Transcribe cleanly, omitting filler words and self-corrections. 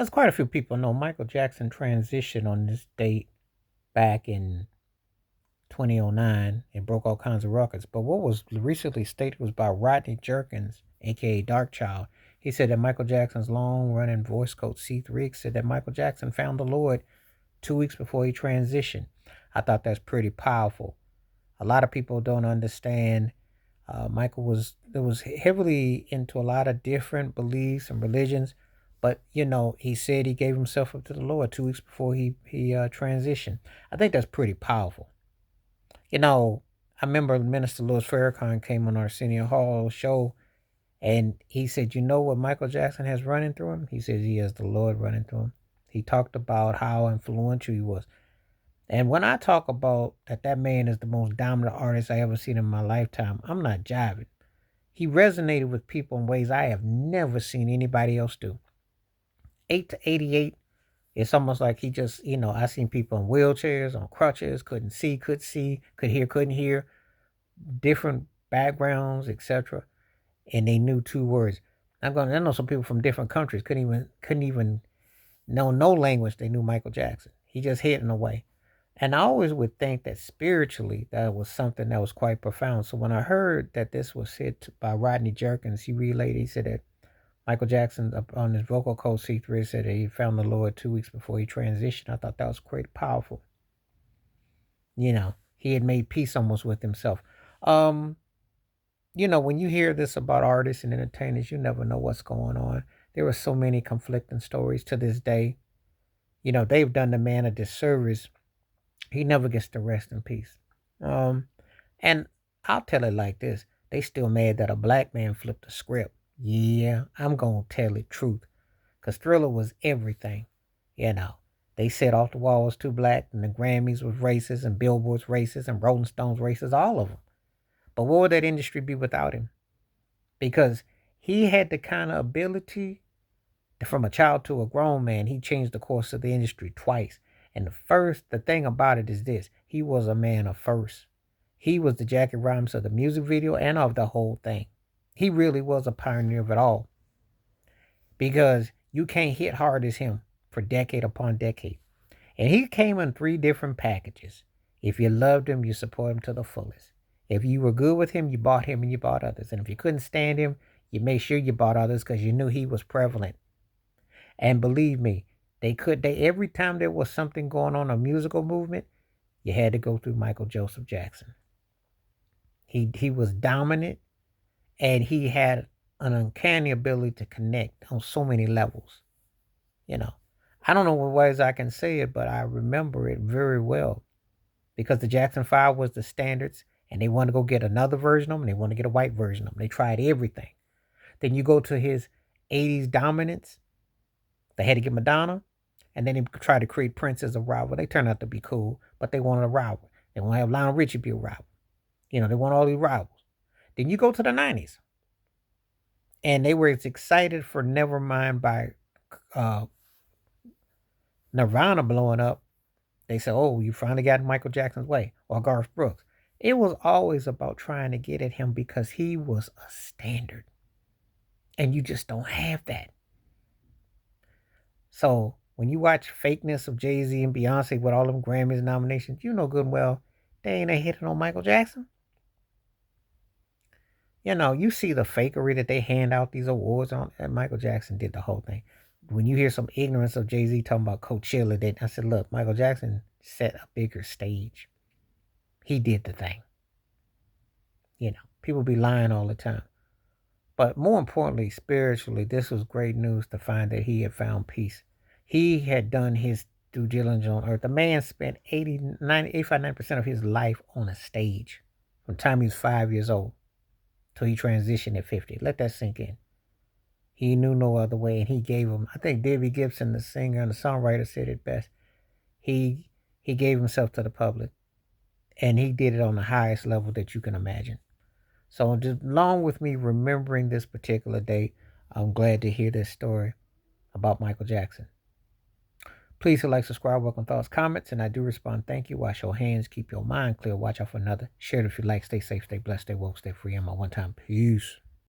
As quite a few people know, Michael Jackson transitioned on this date back in 2009 and broke all kinds of records. But what was recently stated was by Rodney Jerkins, aka Dark Child. He said that Michael Jackson's long running voice coach C3 said that Michael Jackson found the Lord 2 weeks before he transitioned. I thought that's pretty powerful. A lot of people don't understand. Michael was heavily into a lot of different beliefs and religions, but he said he gave himself up to the Lord 2 weeks before he transitioned. I think that's pretty powerful. You know, I remember Minister Louis Farrakhan came on Arsenio Hall show, and he said, "You know what Michael Jackson has running through him?" He says he has the Lord running through him. He talked about how influential he was. And when I talk about that man is the most dominant artist I ever seen in my lifetime, I'm not jiving. He resonated with people in ways I have never seen anybody else do. 8 to 88, it's almost like he just, I seen people in wheelchairs, on crutches, couldn't see, could hear, couldn't hear, different backgrounds, etc. And they knew two words. I know some people from different countries couldn't even know no language. They knew Michael Jackson. He just hid in a way. And I always would think that spiritually that was something that was quite profound. So when I heard that this was said by Rodney Jerkins, he said that Michael Jackson on his vocal coach C3 said that he found the Lord 2 weeks before he transitioned. I thought that was quite powerful. He had made peace almost with himself. Um, when you hear this about artists and entertainers, you never know what's going on. There are so many conflicting stories to this day. They've done the man a disservice. He never gets to rest in peace. Um, and I'll tell it like this. They still mad that a black man flipped the script. Yeah, I'm going to tell the truth. Because Thriller was everything. You know, they said Off the Wall was too black, and the Grammys was racist, and Billboard's racist, and Rolling Stones racist, all of them. But what would that industry be without him? Because he had the kind of ability from a child to a grown man. He changed the course of the industry twice. And the thing about it is this: he was a man of first. He was the Jackie Rhymes of the music video and of the whole thing. He really was a pioneer of it all because you can't hit hard as him for decade upon decade. And he came in three different packages. If you loved him, you support him to the fullest. If you were good with him, you bought him and you bought others. And if you couldn't stand him, you made sure you bought others because you knew he was prevalent. And believe me, they every time there was something going on, a musical movement, you had to go through Michael Joseph Jackson. He was dominant, and he had an uncanny ability to connect on so many levels. You know, I don't know what ways I can say it, but I remember it very well because the Jackson 5 was the standards, and they wanted to go get another version of them, and they want to get a white version of them. They tried everything. Then you go to his 80s dominance. They had to get Madonna, and then they tried to create Prince as a rival. They turned out to be cool, but they wanted a rival. They want to have Lionel Richie be a rival. They want all these rivals. Then you go to the 90s, and they were as excited for Nevermind by uh, Nirvana blowing up. They said, "Oh, you finally got Michael Jackson's way," or Garth Brooks. It was always about trying to get at him because he was a standard, and you just don't have that. So when you watch fakeness of Jay-Z and Beyonce with all them Grammys nominations, you know good and well they ain't hitting on Michael Jackson. You see the fakery that they hand out these awards on, and Michael Jackson did the whole thing. When you hear some ignorance of Jay-Z talking about Coachella, I said, look, Michael Jackson set a bigger stage. He did the thing. People be lying all the time. But more importantly, spiritually, this was great news to find that he had found peace. He had done his due diligence on earth. The man spent 85% of his life on a stage from the time he was 5 years old till he transitioned at 50. Let that sink in. He knew no other way, and he gave him. I think Debbie Gibson, the singer and the songwriter, said it best. He gave himself to the public, and he did it on the highest level that you can imagine. So, just along with me remembering this particular day, I'm glad to hear this story about Michael Jackson. Please like, subscribe, welcome thoughts, comments, and I do respond. Thank you. Wash your hands, keep your mind clear, watch out for another. Share it if you like. Stay safe, stay blessed, stay woke, stay free. I'm my one time. Peace.